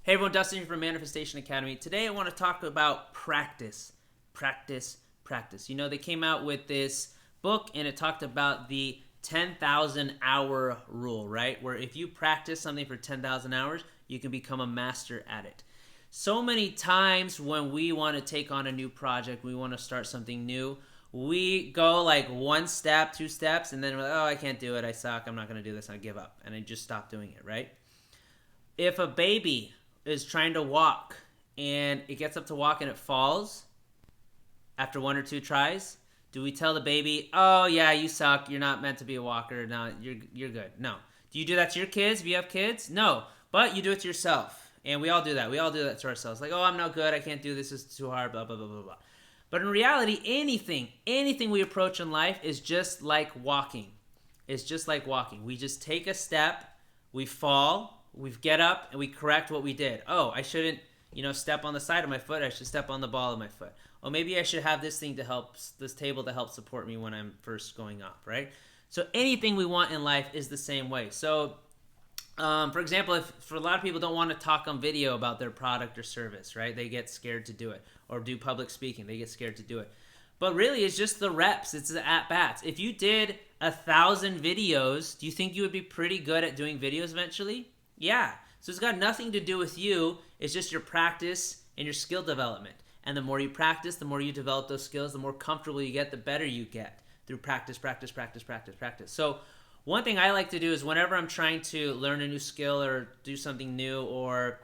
Hey everyone, Dustin here from Manifestation Academy. Today I want to talk about practice. Practice, practice. You know, they came out with this book and it talked about the 10,000 hour rule, right? Where if you practice something for 10,000 hours, you can become a master at it. So many times when we want to take on a new project, we want to start something new, we go like one step, two steps, and then we're like, oh, I can't do it, I suck, I'm not going to do this, and I give up, and I just stop doing it, right? If a baby is trying to walk and it gets up to walk and it falls after one or two tries, do we tell the baby, oh yeah, you suck, you're not meant to be a walker, no, you're good? No. Do you do that to your kids if you have kids? No. But you do it to yourself. And we all do that. We all do that to ourselves. Like, oh, I'm no good, I can't do this, it's too hard, blah, blah, blah, blah, blah. But in reality, anything we approach in life is just like walking. It's just like walking. We just take a step, we fall, we get up, and we correct what we did. Oh, I shouldn't, step on the side of my foot. I should step on the ball of my foot. Oh, maybe I should have this table to help support me when I'm first going up, right? So anything we want in life is the same way. So, for example, if for a lot of people don't want to talk on video about their product or service, right? They get scared to do it. Or do public speaking. They get scared to do it. But really, it's just the reps. It's the at-bats. If you did 1,000 videos, do you think you would be pretty good at doing videos eventually? Yeah. So it's got nothing to do with you. It's just your practice and your skill development. And the more you practice, the more you develop those skills, the more comfortable you get, the better you get through practice, practice, practice, practice, practice. So one thing I like to do is whenever I'm trying to learn a new skill or do something new or,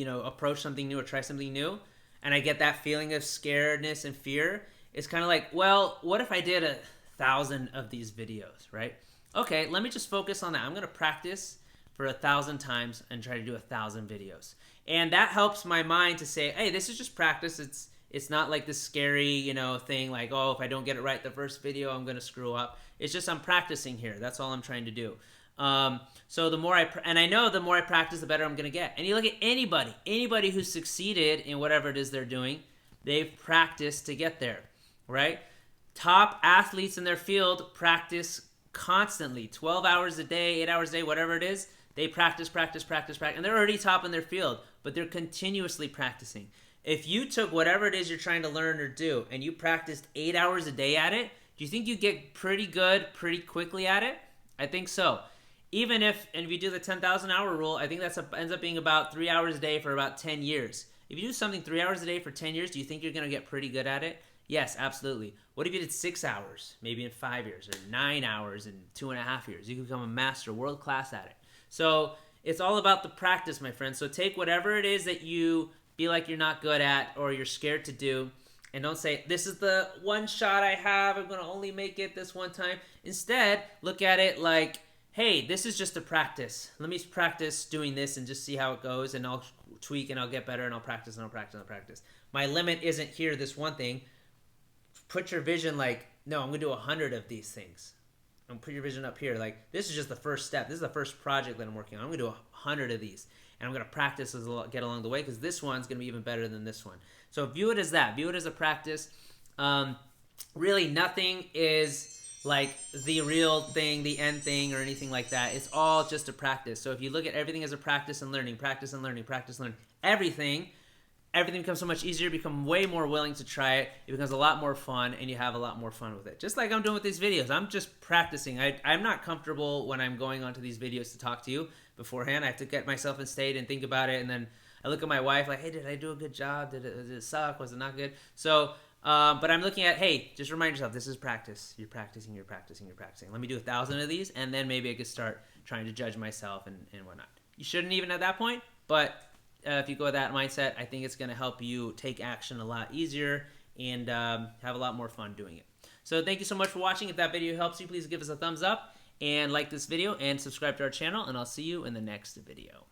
approach something new or try something new, and I get that feeling of scaredness and fear, it's kind of like, well, what if I did 1,000 of these videos, right? Okay, let me just focus on that. I'm going to practice for 1,000 times and try to do 1,000 videos. And that helps my mind to say, hey, this is just practice. It's not like this scary, thing like, oh, if I don't get it right the first video, I'm going to screw up. It's just I'm practicing here. That's all I'm trying to do. So the more I know the more I practice, the better I'm going to get. And you look at anybody who's succeeded in whatever it is they're doing, they've practiced to get there, right? Top athletes in their field practice constantly, 12 hours a day, 8 hours a day, whatever it is. They practice, and they're already top in their field, but they're continuously practicing. If you took whatever it is you're trying to learn or do, and you practiced 8 hours a day at it, do you think you get pretty good pretty quickly at it? I think so. Even if you do the 10,000 hour rule, I think that ends up being about 3 hours a day for about 10 years. If you do something 3 hours a day for 10 years, do you think you're going to get pretty good at it? Yes, absolutely. What if you did 6 hours, maybe in 5 years, or 9 hours in 2.5 years? You could become a master, world class at it. So it's all about the practice, my friends. So take whatever it is that you feel like you're not good at or you're scared to do, and don't say, this is the one shot I have, I'm going to only make it this one time. Instead, look at it like, hey, this is just a practice. Let me practice doing this and just see how it goes, and I'll tweak and I'll get better and I'll practice and I'll practice and I'll practice. My limit isn't here, this one thing. Put your vision like, no, I'm going to do 100 of these things. And put your vision up here. Like, this is just the first step. This is the first project that I'm working on. I'm going to do 100 of these. And I'm going to practice as I get along the way, because this one's going to be even better than this one. So view it as that. View it as a practice. Really, nothing is like the real thing, the end thing, or anything like that. It's all just a practice. So if you look at everything as a practice and learning, practice and learning, practice and learning, everything becomes so much easier. You become way more willing to try it. It becomes a lot more fun, and you have a lot more fun with it. Just like I'm doing with these videos. I'm just practicing. I'm not comfortable when I'm going onto these videos to talk to you beforehand. I have to get myself in state and think about it, and then I look at my wife like, hey, did I do a good job? Did it suck? Was it not good? So, but I'm looking at, hey, just remind yourself, this is practice. You're practicing, you're practicing, you're practicing. Let me do 1,000 of these, and then maybe I could start trying to judge myself and whatnot. You shouldn't even at that point, but if you go with that mindset, I think it's going to help you take action a lot easier and have a lot more fun doing it. So thank you so much for watching. If that video helps you, please give us a thumbs up and like this video and subscribe to our channel, and I'll see you in the next video.